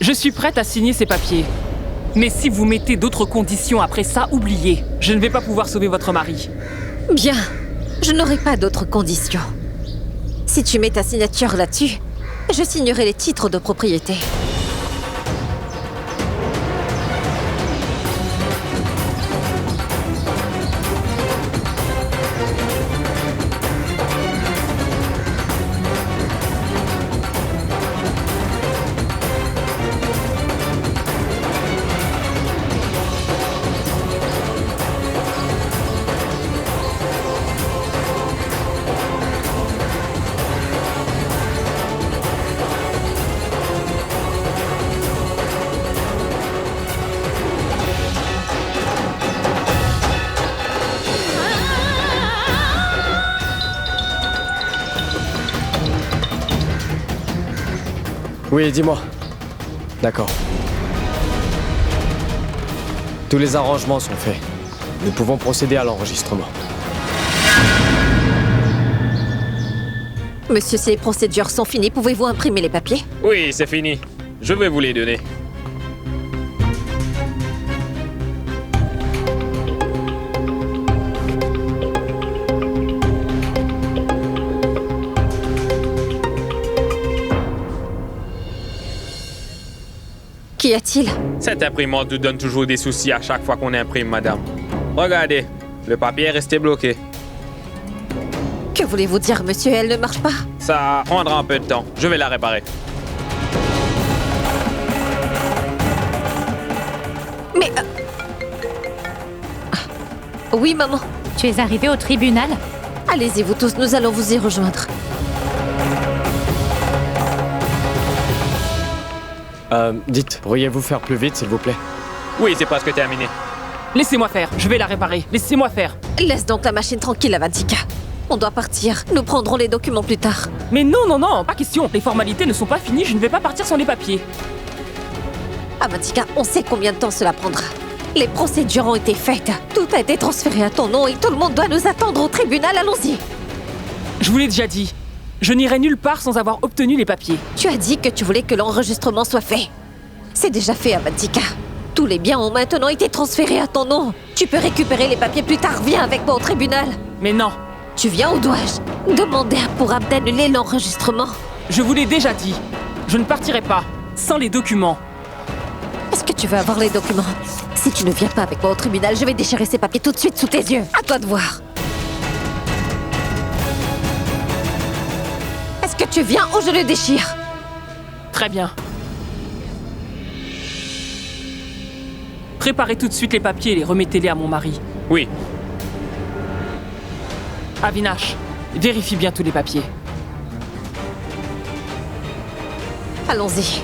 Je suis prête à signer ces papiers. Mais si vous mettez d'autres conditions après ça, oubliez. Je ne vais pas pouvoir sauver votre mari. Bien, je n'aurai pas d'autres conditions. Si tu mets ta signature là-dessus, je signerai les titres de propriété. Oui, dis-moi. D'accord. Tous les arrangements sont faits. Nous pouvons procéder à l'enregistrement. Monsieur, si les procédures sont finies, pouvez-vous imprimer les papiers? Oui, c'est fini. Je vais vous les donner. Qu'y a-t-il? Cette imprimante nous donne toujours des soucis à chaque fois qu'on imprime, madame. Regardez, le papier est resté bloqué. Que voulez-vous dire, monsieur? Elle ne marche pas? Ça prendra un peu de temps. Je vais la réparer. Mais... Oui, maman. Tu es arrivé au tribunal? Allez-y, vous tous, nous allons vous y rejoindre. Dites, pourriez-vous faire plus vite, s'il vous plaît? Oui, c'est presque terminé. Laissez-moi faire, je vais la réparer. Laissez-moi faire. Laisse donc la machine tranquille, Avantika. On doit partir. Nous prendrons les documents plus tard. Mais non, non, non, pas question. Les formalités ne sont pas finies, je ne vais pas partir sans les papiers. Avantika, on sait combien de temps cela prendra. Les procédures ont été faites. Tout a été transféré à ton nom et tout le monde doit nous attendre au tribunal. Allons-y. Je vous l'ai déjà dit. Je n'irai nulle part sans avoir obtenu les papiers. Tu as dit que tu voulais que l'enregistrement soit fait. C'est déjà fait, Avantika. Tous les biens ont maintenant été transférés à ton nom. Tu peux récupérer les papiers plus tard. Viens avec moi au tribunal. Mais non, Tu viens ou dois-je demander à Pourab d'annuler l'enregistrement? je vous l'ai déjà dit. Je ne partirai pas sans les documents. Est-ce que tu veux avoir les documents? Si tu ne viens pas avec moi au tribunal, je vais déchirer ces papiers tout de suite sous tes yeux. À toi de voir. Est-ce que tu viens ou je le déchire? Très bien. Préparez tout de suite les papiers et les remettez-les à mon mari. Oui. Avinash, vérifie bien tous les papiers. Allons-y.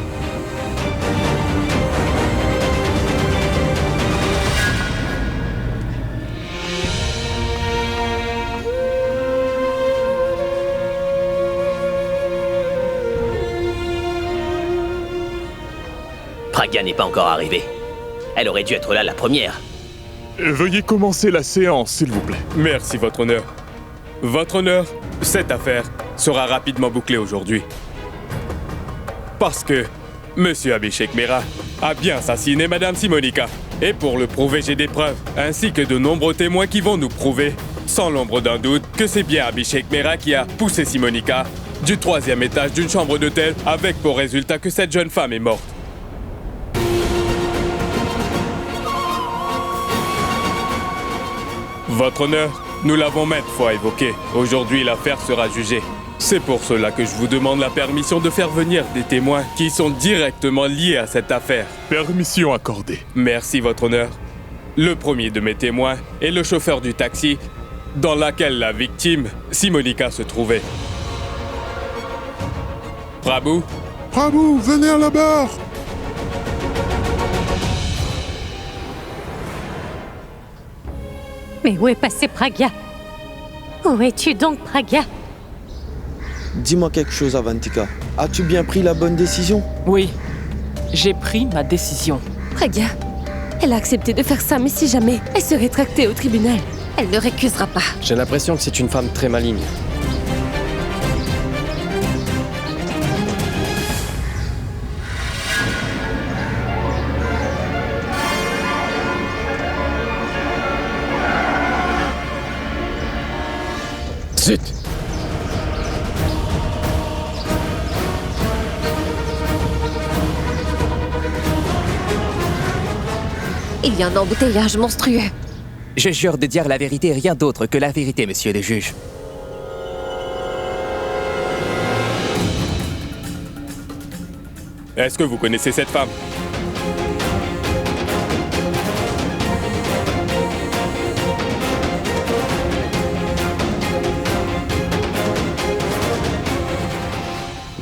Pragya n'est pas encore arrivée. Elle aurait dû être là la première. Veuillez commencer la séance, s'il vous plaît. Merci, Votre Honneur. Votre Honneur, cette affaire sera rapidement bouclée aujourd'hui. Parce que Monsieur Abhishek Mehra a bien assassiné Madame Simonika. Et pour le prouver, j'ai des preuves, ainsi que de nombreux témoins qui vont nous prouver, sans l'ombre d'un doute, que c'est bien Abhishek Mehra qui a poussé Simonika du 3e étage d'une chambre d'hôtel, avec pour résultat que cette jeune femme est morte. Votre Honneur, nous l'avons maintes fois évoqué. Aujourd'hui, l'affaire sera jugée. C'est pour cela que je vous demande la permission de faire venir des témoins qui sont directement liés à cette affaire. Permission accordée. Merci, Votre Honneur. Le premier de mes témoins est le chauffeur du taxi dans laquelle la victime, Simonika, se trouvait. Prabhu, Prabhu, venez à la barre. Mais où est passé Pragya? Où es-tu donc, Pragya? Dis-moi quelque chose, Avantika. As-tu bien pris la bonne décision? Oui, j'ai pris ma décision. Pragya, elle a accepté de faire ça, mais si jamais elle se rétractait au tribunal? Elle ne récusera pas. J'ai l'impression que c'est une femme très maligne. Zut! Il y a un embouteillage monstrueux. Je jure de dire la vérité et rien d'autre que la vérité, monsieur le juge. Est-ce que vous connaissez cette femme?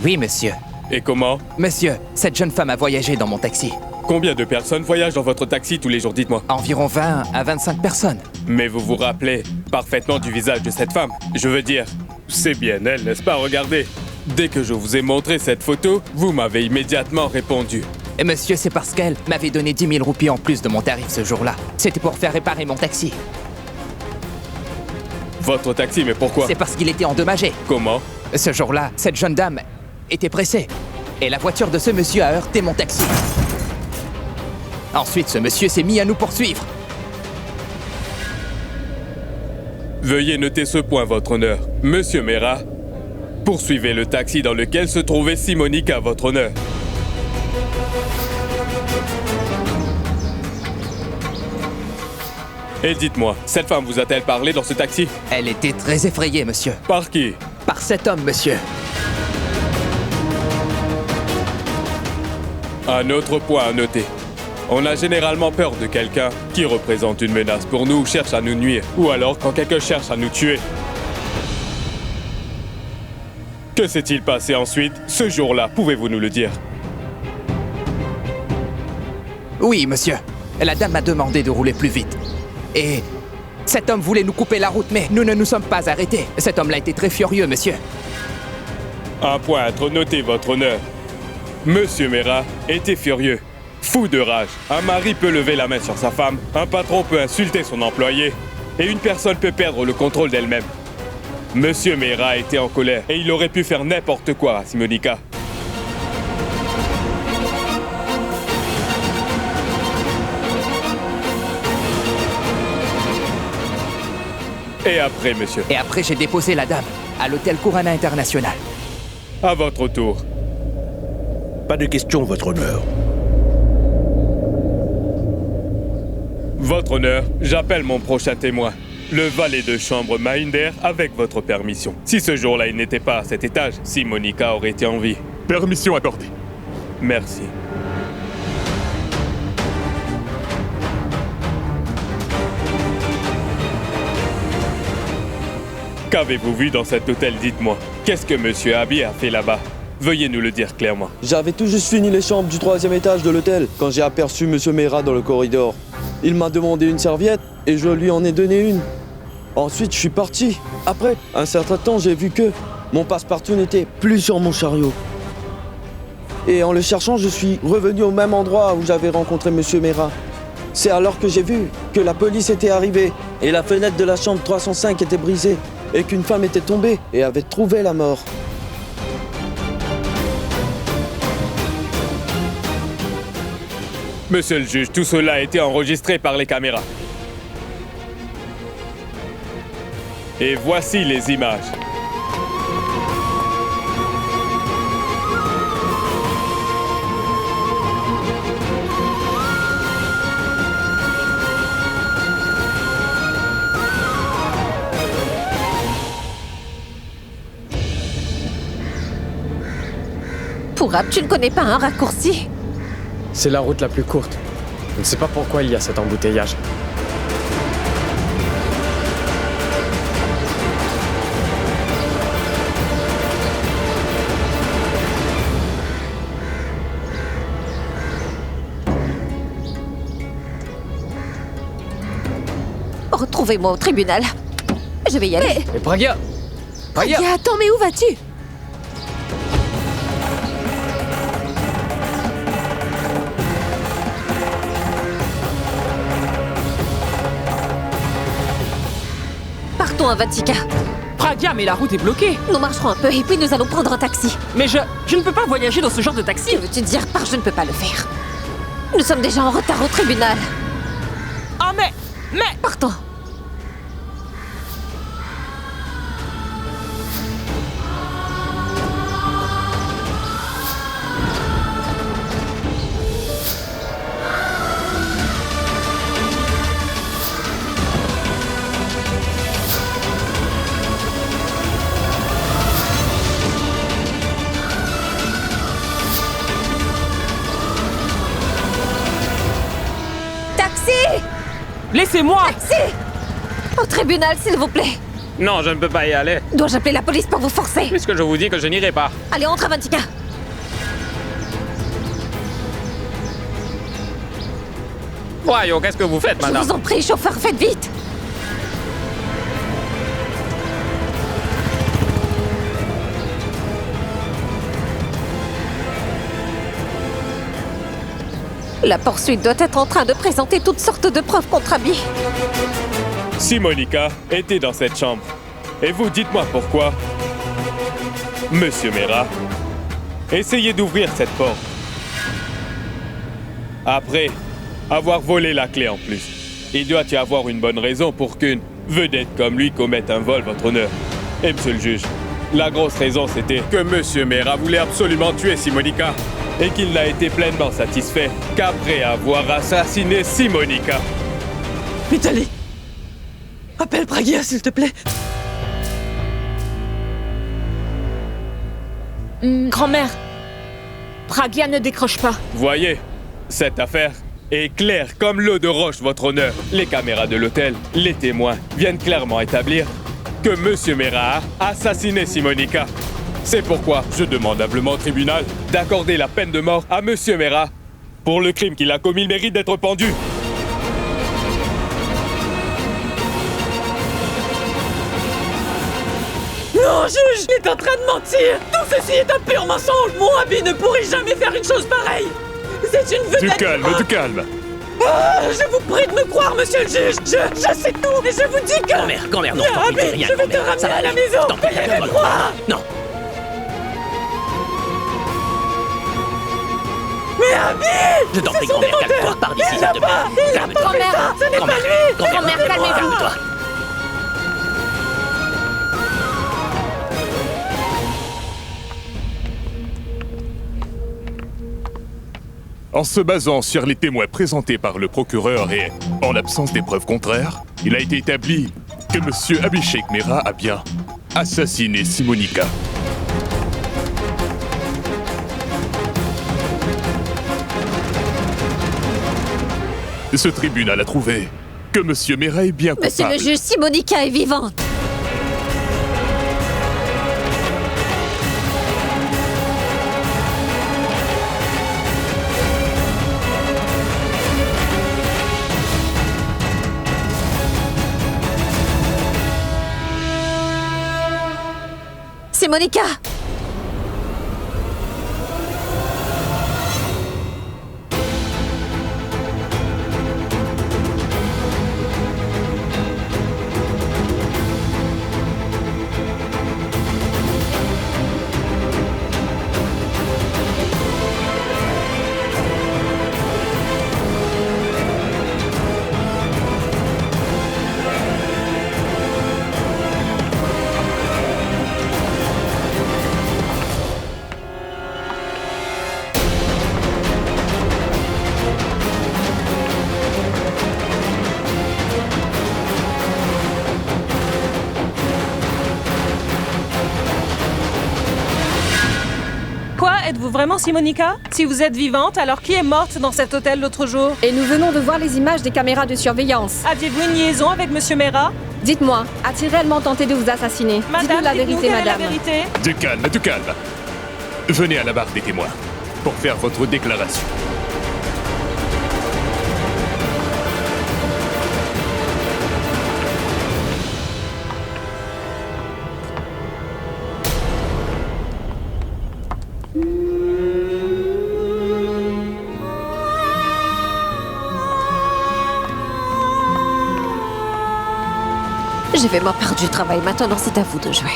Oui, monsieur. Et comment? Monsieur, cette jeune femme a voyagé dans mon taxi. Combien de personnes voyagent dans votre taxi tous les jours, dites-moi? Environ 20 à 25 personnes. Mais vous vous rappelez parfaitement du visage de cette femme. Je veux dire, c'est bien elle, n'est-ce pas? Regardez. Dès que je vous ai montré cette photo, vous m'avez immédiatement répondu. Et monsieur, c'est parce qu'elle m'avait donné 10 000 roupies en plus de mon tarif ce jour-là. C'était pour faire réparer mon taxi. Votre taxi, mais pourquoi? C'est parce qu'il était endommagé. Comment? Ce jour-là, cette jeune dame était pressée. Et la voiture de ce monsieur a heurté mon taxi. Ensuite, ce monsieur s'est mis à nous poursuivre. Veuillez noter ce point, votre honneur. Monsieur Mera, poursuivez le taxi dans lequel se trouvait Simonica, votre honneur. Et dites-moi, cette femme vous a-t-elle parlé dans ce taxi? Elle était très effrayée, monsieur. Par qui? Par cet homme, monsieur. Un autre point à noter. On a généralement peur de quelqu'un qui représente une menace pour nous ou cherche à nous nuire, ou alors quand quelqu'un cherche à nous tuer. Que s'est-il passé ensuite, ce jour-là? Pouvez-vous nous le dire? Oui, monsieur. La dame m'a demandé de rouler plus vite. Et cet homme voulait nous couper la route, mais nous ne nous sommes pas arrêtés. Cet homme-là était très furieux, monsieur. Un point à être noté, votre honneur. Monsieur Mera était furieux, fou de rage. Un mari peut lever la main sur sa femme, un patron peut insulter son employé, et une personne peut perdre le contrôle d'elle-même. Monsieur Mera était en colère, et il aurait pu faire n'importe quoi à Simonica. Et après, monsieur? Et après, j'ai déposé la dame à l'hôtel Kurana International. À votre tour. Pas de question, votre honneur. Votre honneur, j'appelle mon prochain témoin, le valet de chambre Mahinder, avec votre permission. Si ce jour-là il n'était pas à cet étage, Simonica aurait été en vie. Permission accordée. Merci. Qu'avez-vous vu dans cet hôtel, dites-moi? Qu'est-ce que Monsieur Abi a fait là-bas? Veuillez nous le dire clairement. J'avais tout juste fini les chambres du 3e étage de l'hôtel quand j'ai aperçu Monsieur Mera dans le corridor. Il m'a demandé une serviette et je lui en ai donné une. Ensuite, je suis parti. Après, un certain temps, j'ai vu que mon passe-partout n'était plus sur mon chariot. Et en le cherchant, je suis revenu au même endroit où j'avais rencontré Monsieur Mera. C'est alors que j'ai vu que la police était arrivée et la fenêtre de la chambre 305 était brisée et qu'une femme était tombée et avait trouvé la mort. Monsieur le juge, tout cela a été enregistré par les caméras. Et voici les images. Pourab, tu ne connais pas un raccourci? C'est la route la plus courte. Je ne sais pas pourquoi il y a cet embouteillage. Retrouvez-moi au tribunal. Je vais y aller. Et Pragya! Pragya! Attends, mais où vas-tu? Partons à Vatica. Pragya, mais la route est bloquée. Nous marcherons un peu et puis nous allons prendre un taxi. Mais je ne peux pas voyager dans ce genre de taxi. Que veux-tu dire par je ne peux pas le faire? Nous sommes déjà en retard au tribunal. Oh mais... Partons. Laissez-moi! Taxi! Au tribunal, s'il vous plaît. Non, je ne peux pas y aller. Dois-je appeler la police pour vous forcer? Puisque je vous dis que je n'irai pas. Allez, entre à Avantika. Voyons, qu'est-ce que vous faites, Je madame? vous en prie, chauffeur, faites vite. La poursuite doit être en train de présenter toutes sortes de preuves contre Abby. Simonica était dans cette chambre. Et vous, dites-moi pourquoi. Monsieur Mera, essayez d'ouvrir cette porte. Après avoir volé la clé en plus, il doit y avoir une bonne raison pour qu'une vedette comme lui commette un vol, votre honneur. Et monsieur le juge, la grosse raison c'était que monsieur Mera voulait absolument tuer Simonica et qu'il n'a été pleinement satisfait qu'après avoir assassiné Simonica. Vitaly! Appelle Pragia, s'il te plaît. Grand-mère, Pragia ne décroche pas. Voyez, cette affaire est claire comme l'eau de roche, votre honneur. Les caméras de l'hôtel, les témoins viennent clairement établir que monsieur Mera a assassiné Simonica. C'est pourquoi je demande humblement au tribunal d'accorder la peine de mort à monsieur Mera. Pour le crime qu'il a commis, il mérite d'être pendu. Non, juge! Il est en train de mentir! Tout ceci est un pur mensonge! Mon Abby ne pourrait jamais faire une chose pareille! C'est une vedette! Du calme! Ah, je vous prie de me croire, monsieur le juge! Je sais tout! Et je vous dis que... Grand-mère, non, je t'en prie, Abby, rien, je vais te grand-mère. ramener Ça va à la aller. maison! Je t'en prie, Fais-le calme-toi. croire! Non. Mais Abby! Je t'en prie, Ce sont des grand-mère, calme-toi, menteurs! pars d'ici, Il s'il l'a te pas! plaît. Il l'a pas fait Grand-mère. ça! Ce n'est pas lui! Grand-mère, calmez-vous. Calme-toi. En se basant sur les témoins présentés par le procureur et en l'absence des preuves contraires, il a été établi que M. Abhishek Mera a bien assassiné Simonica. Ce tribunal a trouvé que M. Mera est bien coupable. Monsieur le juge, Simonica est vivante. Simonica! Quoi? Êtes-vous vraiment Simonica? Si vous êtes vivante, alors qui est morte dans cet hôtel l'autre jour? Et nous venons de voir les images des caméras de surveillance. Aviez-vous une liaison avec Monsieur Mera? Dites-moi, a-t-il réellement tenté de vous assassiner? Dites-nous la vérité, quelle est la madame. vérité? Du calme. Venez à la barre des témoins pour faire votre déclaration. Je vais m'en perdre du travail. Maintenant, c'est à vous de jouer.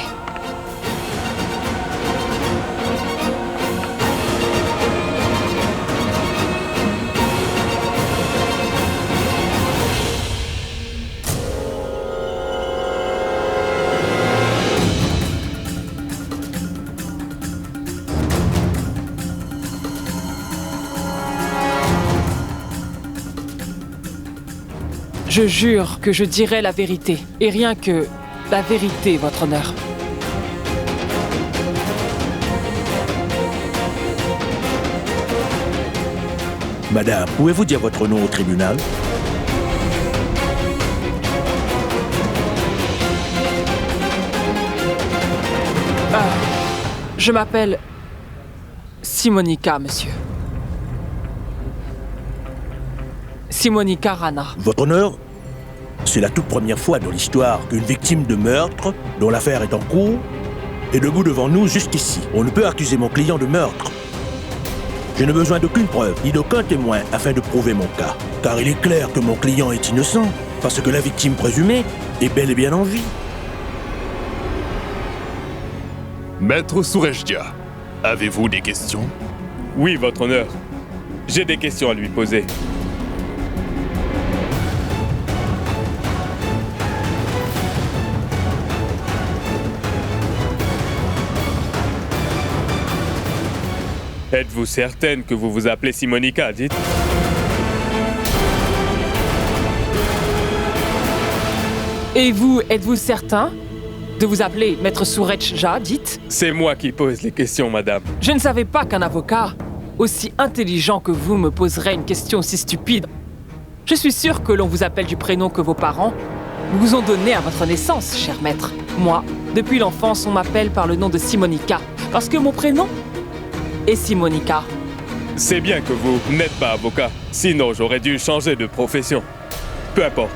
Je jure que je dirai la vérité. Et rien que la vérité, votre honneur. Madame, pouvez-vous dire votre nom au tribunal? Je m'appelle Simonica, monsieur. Simonica Rana. Votre honneur, c'est la toute première fois dans l'histoire qu'une victime de meurtre, dont l'affaire est en cours, est debout devant nous jusqu'ici. On ne peut accuser mon client de meurtre. Je n'ai besoin d'aucune preuve, ni d'aucun témoin afin de prouver mon cas. Car il est clair que mon client est innocent, parce que la victime présumée est bel et bien en vie. Maître Sureshdia, avez-vous des questions? Oui, votre honneur. J'ai des questions à lui poser. Êtes-vous certaine que vous vous appelez Simonica, dites? Et vous, êtes-vous certain de vous appeler Maître Sureshdia, dites? C'est moi qui pose les questions, madame. Je ne savais pas qu'un avocat aussi intelligent que vous me poserait une question aussi stupide. Je suis sûr que l'on vous appelle du prénom que vos parents vous ont donné à votre naissance, cher maître. Moi, depuis l'enfance, on m'appelle par le nom de Simonica, parce que mon prénom est Simonica. C'est bien que vous n'êtes pas avocat, sinon j'aurais dû changer de profession. Peu importe.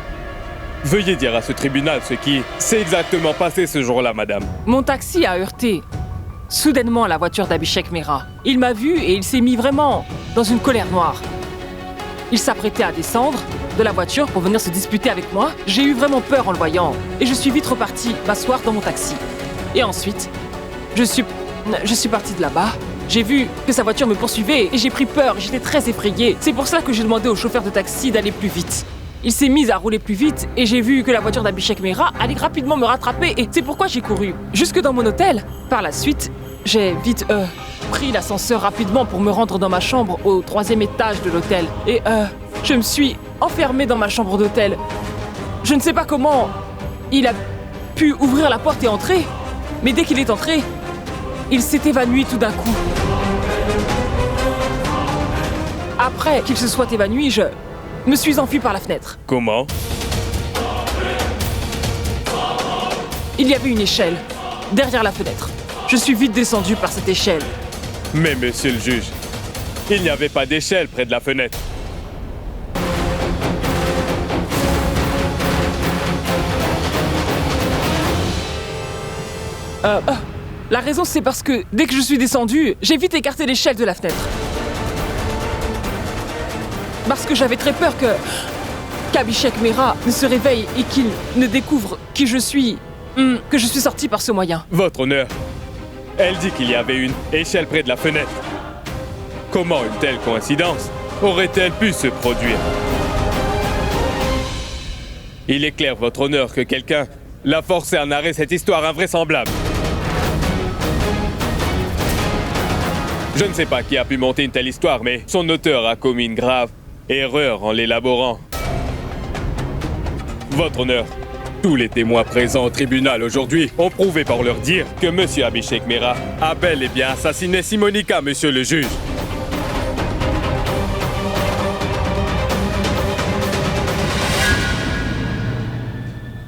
Veuillez dire à ce tribunal ce qui s'est exactement passé ce jour-là, madame. Mon taxi a heurté soudainement la voiture d'Abhishek Mehra. Il m'a vu et il s'est mis vraiment dans une colère noire. Il s'apprêtait à descendre de la voiture pour venir se disputer avec moi. J'ai eu vraiment peur en le voyant et je suis vite reparti m'asseoir dans mon taxi. Et ensuite, je suis parti de là-bas. J'ai vu que sa voiture me poursuivait et j'ai pris peur, j'étais très effrayée. C'est pour ça que j'ai demandé au chauffeur de taxi d'aller plus vite. Il s'est mis à rouler plus vite et j'ai vu que la voiture d'Abhishek Mehra allait rapidement me rattraper et c'est pourquoi j'ai couru jusque dans mon hôtel. Par la suite, j'ai vite pris l'ascenseur rapidement pour me rendre dans ma chambre au 3e étage de l'hôtel. Et je me suis enfermée dans ma chambre d'hôtel. Je ne sais pas comment il a pu ouvrir la porte et entrer, mais dès qu'il est entré, il s'est évanoui tout d'un coup. Après qu'il se soit évanoui, je me suis enfui par la fenêtre. Comment? Il y avait une échelle derrière la fenêtre. Je suis vite descendu par cette échelle. Mais monsieur le juge, il n'y avait pas d'échelle près de la fenêtre. La raison, c'est parce que dès que je suis descendu, j'ai vite écarté l'échelle de la fenêtre. Parce que j'avais très peur qu'Abhishek Mehra ne se réveille et qu'il ne découvre qui je suis, que je suis sorti par ce moyen. Votre honneur, elle dit qu'il y avait une échelle près de la fenêtre. Comment une telle coïncidence aurait-elle pu se produire? Il est clair, votre honneur, que quelqu'un l'a forcé à narrer cette histoire invraisemblable. Je ne sais pas qui a pu monter une telle histoire, mais son auteur a commis une grave erreur en l'élaborant. Votre honneur, tous les témoins présents au tribunal aujourd'hui ont prouvé par leur dire que monsieur Abhishek Mehra a bel et bien assassiné Simonica, monsieur le juge.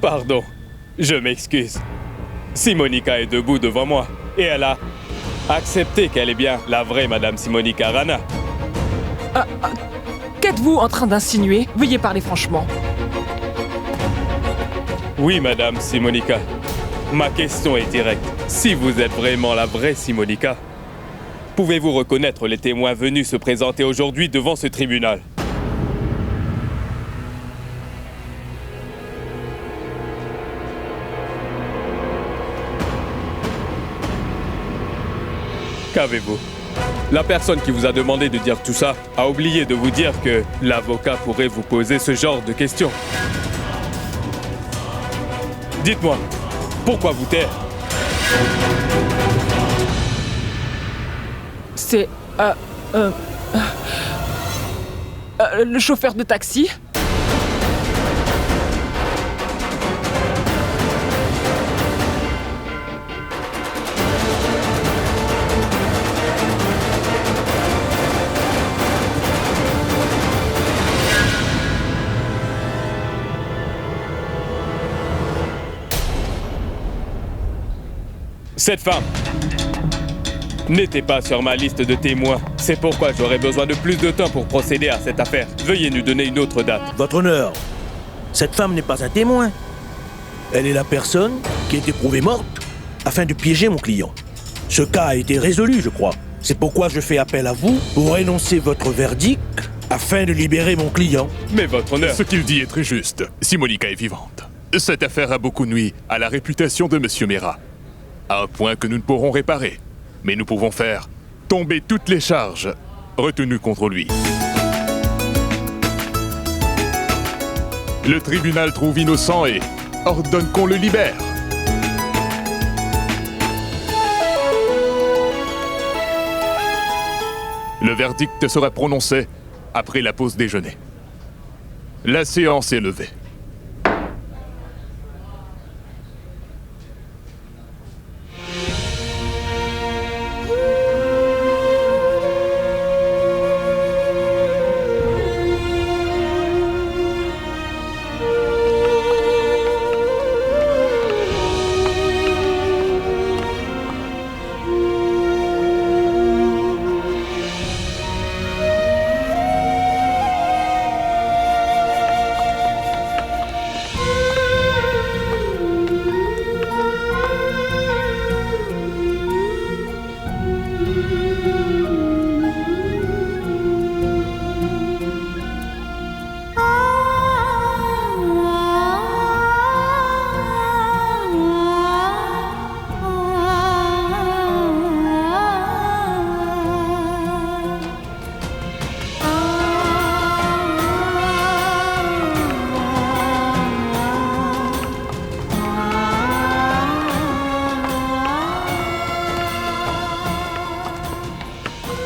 Pardon, je m'excuse. Simonica est debout devant moi et elle a accepté qu'elle est bien la vraie Madame Simonica Rana. Qu'êtes-vous en train d'insinuer? Veuillez parler franchement. Oui, Madame Simonica. Ma question est directe. Si vous êtes vraiment la vraie Simonica, pouvez-vous reconnaître les témoins venus se présenter aujourd'hui devant ce tribunal? Qu'avez-vous? La personne qui vous a demandé de dire tout ça a oublié de vous dire que l'avocat pourrait vous poser ce genre de questions. Dites-moi, pourquoi vous taire? C'est... le chauffeur de taxi. Cette femme, n'était pas sur ma liste de témoins. C'est pourquoi j'aurais besoin de plus de temps pour procéder à cette affaire. Veuillez nous donner une autre date. Votre honneur, cette femme n'est pas un témoin. Elle est la personne qui a été prouvée morte afin de piéger mon client. Ce cas a été résolu, je crois. C'est pourquoi je fais appel à vous pour énoncer votre verdict afin de libérer mon client. Mais votre honneur... Ce qu'il dit est très juste. Simonica est vivante. Cette affaire a beaucoup nui à la réputation de Monsieur Mera. À un point que nous ne pourrons réparer. Mais nous pouvons faire tomber toutes les charges retenues contre lui. Le tribunal trouve innocent et ordonne qu'on le libère. Le verdict sera prononcé après la pause déjeuner. La séance est levée.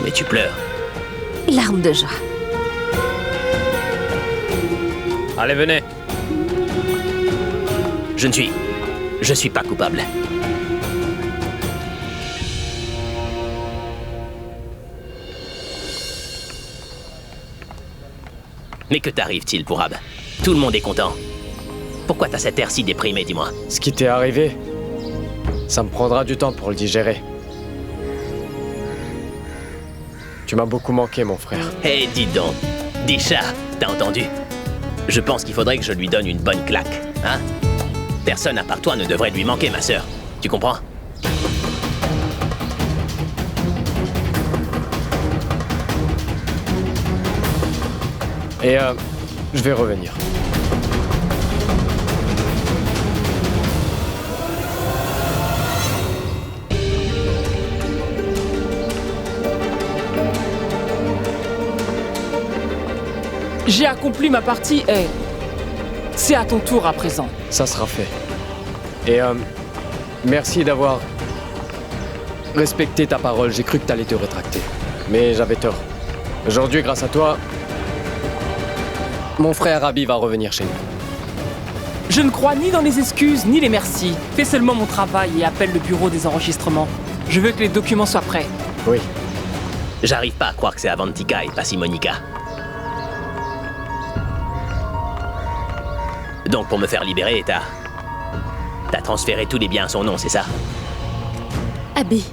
Mais tu pleures. Larmes de joie. Allez, venez. Je suis pas coupable. Mais que t'arrive-t-il, Pourab? Tout le monde est content. Pourquoi t'as cet air si déprimé, dis-moi? Ce qui t'est arrivé, ça me prendra du temps pour le digérer. Tu m'as beaucoup manqué, mon frère. Hé, dis donc. Disha, t'as entendu? Je pense qu'il faudrait que je lui donne une bonne claque, hein? Personne à part toi ne devrait lui manquer, ma sœur. Tu comprends? Et je vais revenir. J'ai accompli ma partie et c'est à ton tour à présent. Ça sera fait. Et merci d'avoir respecté ta parole. J'ai cru que t'allais te rétracter. Mais j'avais tort. Aujourd'hui, grâce à toi, mon frère Abi va revenir chez nous. Je ne crois ni dans les excuses ni les merci. Fais seulement mon travail et appelle le bureau des enregistrements. Je veux que les documents soient prêts. Oui. J'arrive pas à croire que c'est Avantika et pas Simonica. Donc pour me faire libérer, t'as transféré tous les biens à son nom, c'est ça? Abi,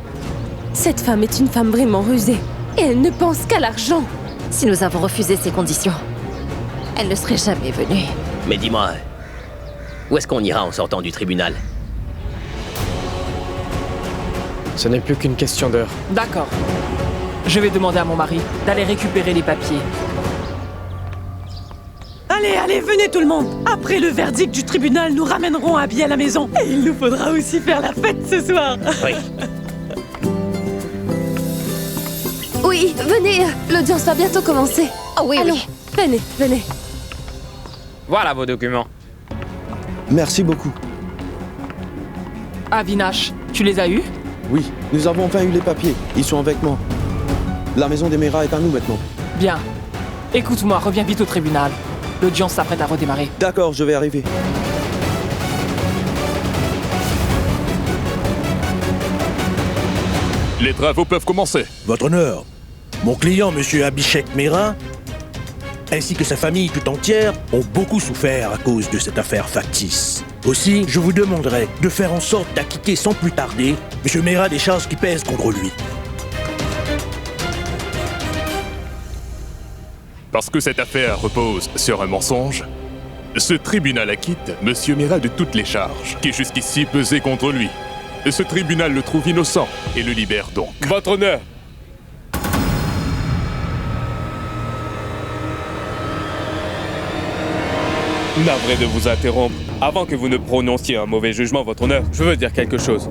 cette femme est une femme vraiment rusée. Et elle ne pense qu'à l'argent. Si nous avons refusé ces conditions, elle ne serait jamais venue. Mais dis-moi, où est-ce qu'on ira en sortant du tribunal? Ce n'est plus qu'une question d'heure. D'accord. Je vais demander à mon mari d'aller récupérer les papiers. Allez, allez, venez tout le monde. Après le verdict du tribunal, nous ramènerons Abi à la maison. Et il nous faudra aussi faire la fête ce soir. Oui. Oui, venez, l'audience va bientôt commencer. Oh oui, allons, oui. Venez, venez. Voilà vos documents. Merci beaucoup. Avinash, tu les as eus? Oui, nous avons enfin eu les papiers. Ils sont avec moi. La maison des Mera est à nous maintenant. Bien. Écoute-moi, reviens vite au tribunal. L'audience s'apprête à redémarrer. D'accord, je vais arriver. Les travaux peuvent commencer. Votre honneur, mon client, Monsieur Abhishek Mera, ainsi que sa famille tout entière, ont beaucoup souffert à cause de cette affaire factice. Aussi, je vous demanderai de faire en sorte d'acquitter sans plus tarder Monsieur Mera des charges qui pèsent contre lui. Parce que cette affaire repose sur un mensonge, ce tribunal acquitte Monsieur Mera de toutes les charges qui jusqu'ici pesaient contre lui. Ce tribunal le trouve innocent et le libère donc. Votre honneur! Navré de vous interrompre. Avant que vous ne prononciez un mauvais jugement, votre honneur, je veux dire quelque chose.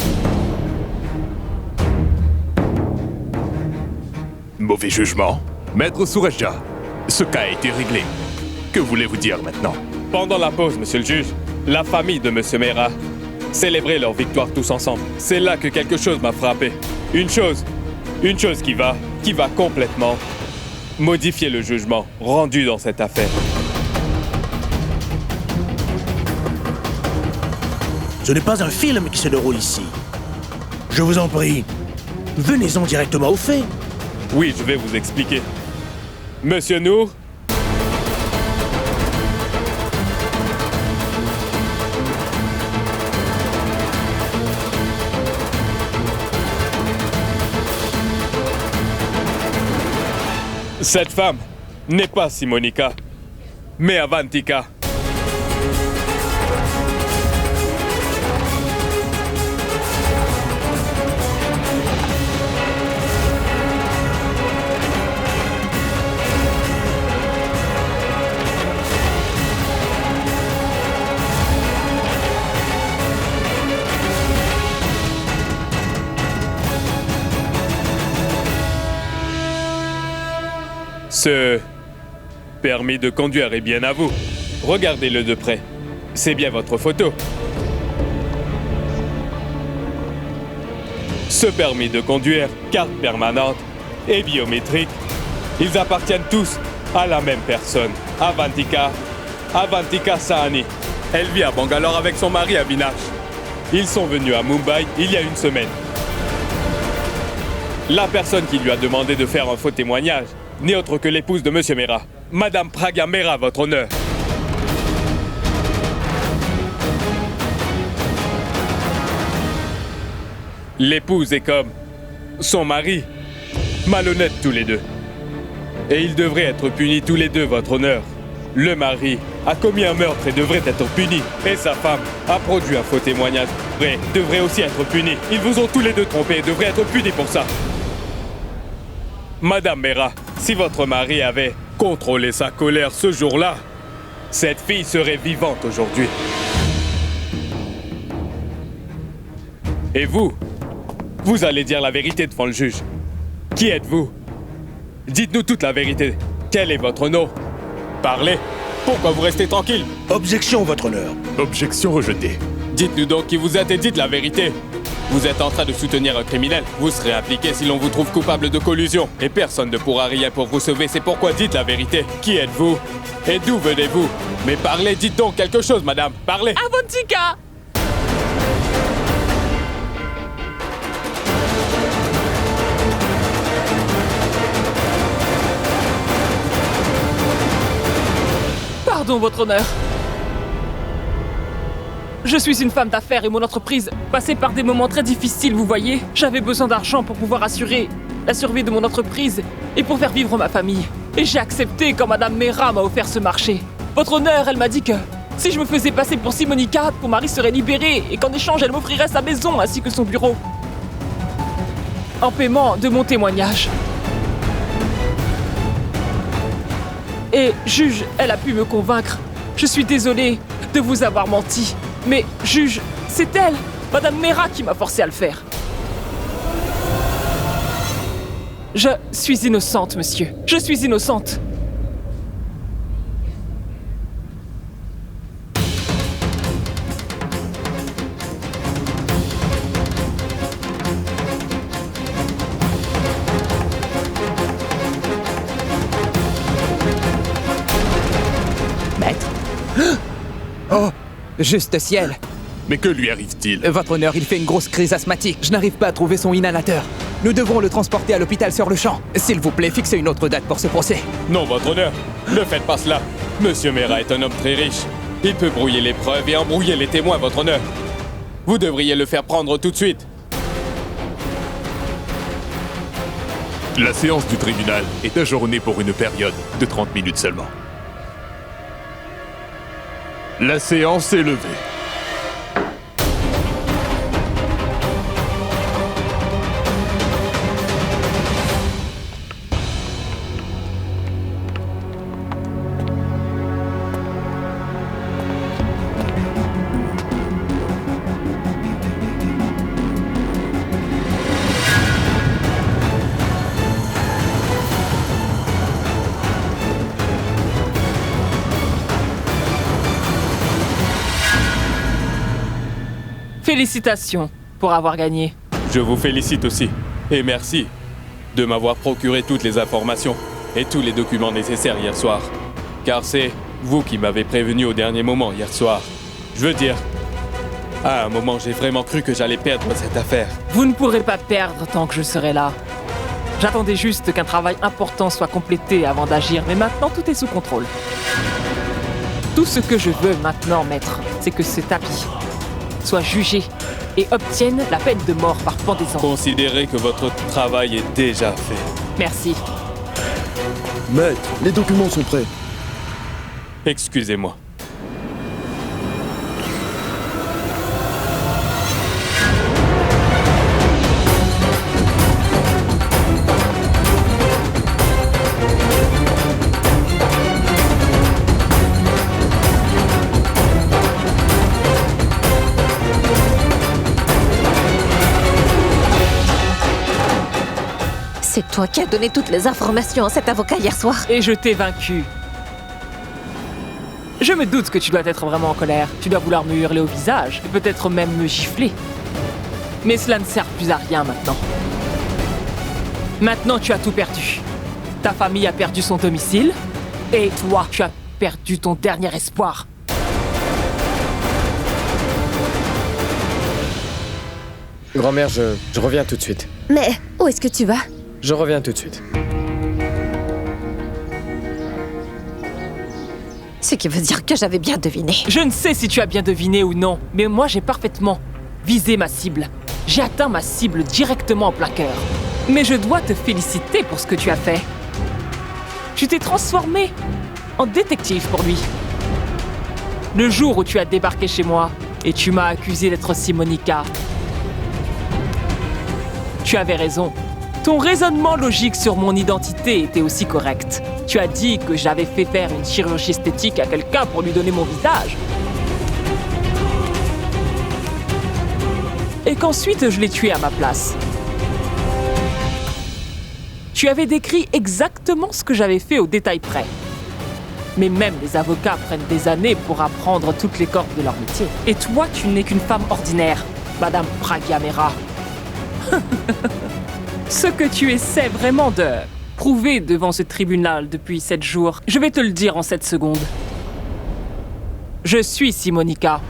Mauvais jugement? Maître Souraja, ce cas a été réglé. Que voulez-vous dire maintenant? Pendant la pause, monsieur le juge, la famille de monsieur Mera célébrait leur victoire tous ensemble. C'est là que quelque chose m'a frappé. Une chose qui va complètement modifier le jugement rendu dans cette affaire. Ce n'est pas un film qui se déroule ici. Je vous en prie, venez-en directement au fait. Oui, je vais vous expliquer. Monsieur Nour, cette femme n'est pas Simonica, mais Avantika. Ce permis de conduire est bien à vous. Regardez-le de près. C'est bien votre photo. Ce permis de conduire, carte permanente et biométrique, ils appartiennent tous à la même personne, Avantika Sahani. Elle vit à Bangalore avec son mari Avinash. Ils sont venus à Mumbai il y a une semaine. La personne qui lui a demandé de faire un faux témoignage n'est autre que l'épouse de Monsieur Mera, Madame Pragya Mera, votre honneur. L'épouse est comme son mari, malhonnêtes tous les deux. Et ils devraient être punis tous les deux, votre honneur. Le mari a commis un meurtre et devrait être puni. Et sa femme a produit un faux témoignage et devrait aussi être puni. Ils vous ont tous les deux trompés et devraient être punis pour ça. Madame Mera, si votre mari avait contrôlé sa colère ce jour-là, cette fille serait vivante aujourd'hui. Et vous allez dire la vérité devant le juge. Qui êtes-vous? Dites-nous toute la vérité. Quel est votre nom? Parlez. Pourquoi vous restez tranquille? Objection, votre honneur. Objection rejetée. Dites-nous donc qui vous êtes et dites la vérité. Vous êtes en train de soutenir un criminel. Vous serez appliqué si l'on vous trouve coupable de collusion. Et personne ne pourra rien pour vous sauver. C'est pourquoi dites la vérité. Qui êtes-vous? Et d'où venez-vous? Mais parlez, dites donc quelque chose, madame. Parlez. Avantika! Pardon, votre honneur. Je suis une femme d'affaires et mon entreprise passait par des moments très difficiles, vous voyez. J'avais besoin d'argent pour pouvoir assurer la survie de mon entreprise et pour faire vivre ma famille. Et j'ai accepté quand Madame Mera m'a offert ce marché. Votre honneur, elle m'a dit que si je me faisais passer pour Simonica, mon mari serait libéré et qu'en échange, elle m'offrirait sa maison ainsi que son bureau. En paiement de mon témoignage. Et juge, elle a pu me convaincre. Je suis désolée de vous avoir menti. Mais, juge, c'est elle, Madame Mera, qui m'a forcé à le faire. Je suis innocente, monsieur. Je suis innocente. Maître? Oh! Juste ciel! Mais que lui arrive-t-il? Votre honneur, il fait une grosse crise asthmatique. Je n'arrive pas à trouver son inhalateur. Nous devrons le transporter à l'hôpital sur le champ. S'il vous plaît, fixez une autre date pour ce procès. Non, votre honneur, ne faites pas cela. Monsieur Mera est un homme très riche. Il peut brouiller les preuves et embrouiller les témoins, votre honneur. Vous devriez le faire prendre tout de suite. La séance du tribunal est ajournée pour une période de 30 minutes seulement. La séance est levée. Félicitations pour avoir gagné. Je vous félicite aussi. Et merci de m'avoir procuré toutes les informations et tous les documents nécessaires hier soir. Car c'est vous qui m'avez prévenu au dernier moment hier soir. Je veux dire, à un moment, j'ai vraiment cru que j'allais perdre cette affaire. Vous ne pourrez pas perdre tant que je serai là. J'attendais juste qu'un travail important soit complété avant d'agir, mais maintenant tout est sous contrôle. Tout ce que je veux maintenant, maître, c'est que ce tapis soit jugé et obtienne la peine de mort par pendaison. Considérez que votre travail est déjà fait. Merci. Maître, les documents sont prêts. Excusez-moi. C'est toi qui as donné toutes les informations à cet avocat hier soir. Et je t'ai vaincu. Je me doute que tu dois être vraiment en colère. Tu dois vouloir me hurler au visage et peut-être même me gifler. Mais cela ne sert plus à rien maintenant. Maintenant, tu as tout perdu. Ta famille a perdu son domicile et toi, tu as perdu ton dernier espoir. Grand-mère, je reviens tout de suite. Mais où est-ce que tu vas? Je reviens tout de suite. Ce qui veut dire que j'avais bien deviné. Je ne sais si tu as bien deviné ou non, mais moi j'ai parfaitement visé ma cible. J'ai atteint ma cible directement en plein cœur. Mais je dois te féliciter pour ce que tu as fait. Tu t'es transformé en détective pour lui. Le jour où tu as débarqué chez moi et tu m'as accusé d'être Simonica, tu avais raison. Ton raisonnement logique sur mon identité était aussi correct. Tu as dit que j'avais fait faire une chirurgie esthétique à quelqu'un pour lui donner mon visage. Et qu'ensuite je l'ai tué à ma place. Tu avais décrit exactement ce que j'avais fait au détail près. Mais même les avocats prennent des années pour apprendre toutes les cordes de leur métier. Et toi, tu n'es qu'une femme ordinaire, Madame Pragya Mera. Ce que tu essaies vraiment de prouver devant ce tribunal depuis 7 jours, je vais te le dire en 7 secondes. Je suis Simonica.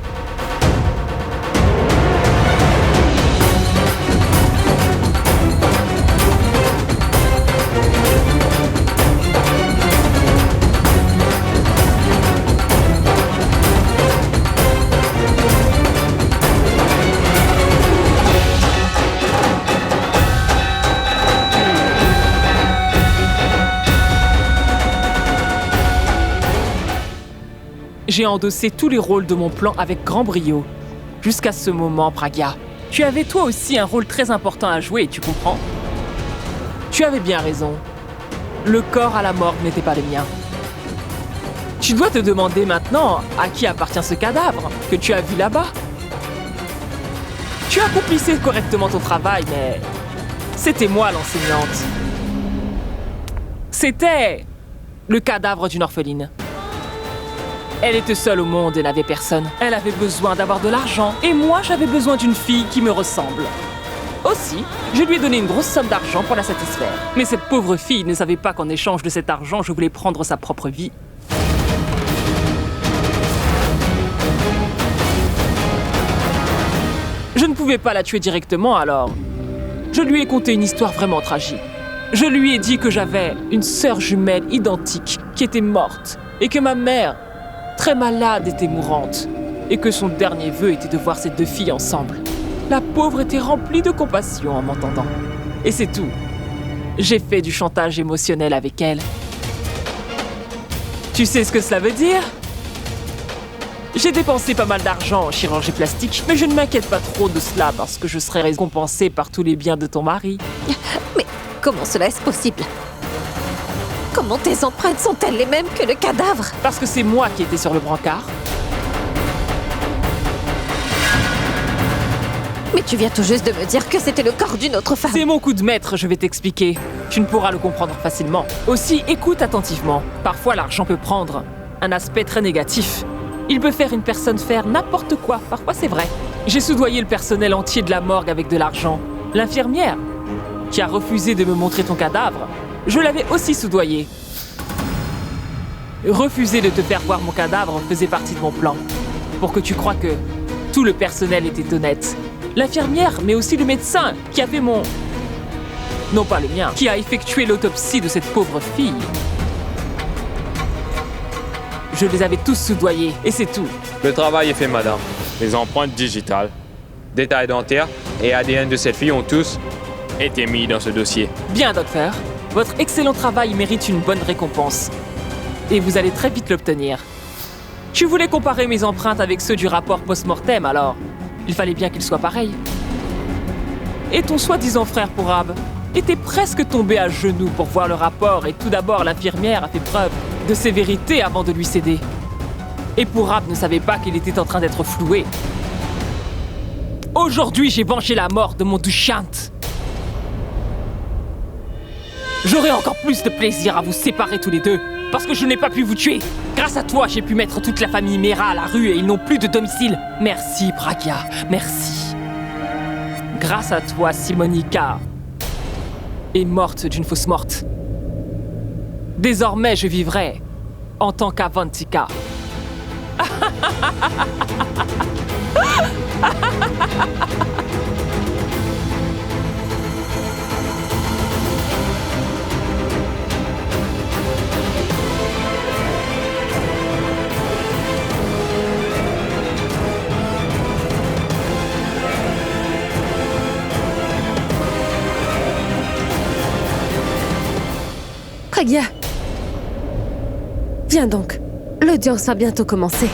J'ai endossé tous les rôles de mon plan avec grand brio. Jusqu'à ce moment, Pragya. Tu avais toi aussi un rôle très important à jouer, tu comprends? Tu avais bien raison. Le corps à la morgue n'était pas le mien. Tu dois te demander maintenant à qui appartient ce cadavre que tu as vu là-bas. Tu accomplissais correctement ton travail, mais c'était moi l'enseignante. C'était le cadavre d'une orpheline. Elle était seule au monde et n'avait personne. Elle avait besoin d'avoir de l'argent. Et moi, j'avais besoin d'une fille qui me ressemble. Aussi, je lui ai donné une grosse somme d'argent pour la satisfaire. Mais cette pauvre fille ne savait pas qu'en échange de cet argent, je voulais prendre sa propre vie. Je ne pouvais pas la tuer directement, alors je lui ai conté une histoire vraiment tragique. Je lui ai dit que j'avais une sœur jumelle identique qui était morte et que ma mère, très malade, était mourante et que son dernier vœu était de voir ces deux filles ensemble. La pauvre était remplie de compassion en m'entendant. Et c'est tout. J'ai fait du chantage émotionnel avec elle. Tu sais ce que cela veut dire? J'ai dépensé pas mal d'argent en chirurgie plastique, mais je ne m'inquiète pas trop de cela parce que je serai récompensée par tous les biens de ton mari. Mais comment cela est-ce possible? Comment tes empreintes sont-elles les mêmes que le cadavre? Parce que c'est moi qui étais sur le brancard. Mais tu viens tout juste de me dire que c'était le corps d'une autre femme. C'est mon coup de maître, je vais t'expliquer. Tu ne pourras le comprendre facilement. Aussi, écoute attentivement. Parfois, l'argent peut prendre un aspect très négatif. Il peut faire une personne faire n'importe quoi. Parfois, c'est vrai. J'ai soudoyé le personnel entier de la morgue avec de l'argent. L'infirmière, qui a refusé de me montrer ton cadavre, je l'avais aussi soudoyé. Refuser de te faire voir mon cadavre faisait partie de mon plan. Pour que tu crois que tout le personnel était honnête. L'infirmière, mais aussi le médecin qui a fait mon... Non pas le mien, qui a effectué l'autopsie de cette pauvre fille. Je les avais tous soudoyés, et c'est tout. Le travail est fait, madame. Les empreintes digitales, détails dentaires et ADN de cette fille ont tous été mis dans ce dossier. Bien, docteur. Votre excellent travail mérite une bonne récompense. Et vous allez très vite l'obtenir. Tu voulais comparer mes empreintes avec ceux du rapport post-mortem, alors il fallait bien qu'ils soient pareils. Et ton soi-disant frère Pourab était presque tombé à genoux pour voir le rapport, et tout d'abord l'infirmière a fait preuve de sévérité avant de lui céder. Et Pourab ne savait pas qu'il était en train d'être floué. Aujourd'hui, j'ai vengé la mort de mon Dushant. J'aurai encore plus de plaisir à vous séparer tous les deux, parce que je n'ai pas pu vous tuer. Grâce à toi, j'ai pu mettre toute la famille Mera à la rue et ils n'ont plus de domicile. Merci, Pragya, merci. Grâce à toi, Simonica est morte d'une fausse morte. Désormais, je vivrai en tant qu'Avantika. Pragya, viens donc. L'audience va bientôt commencer.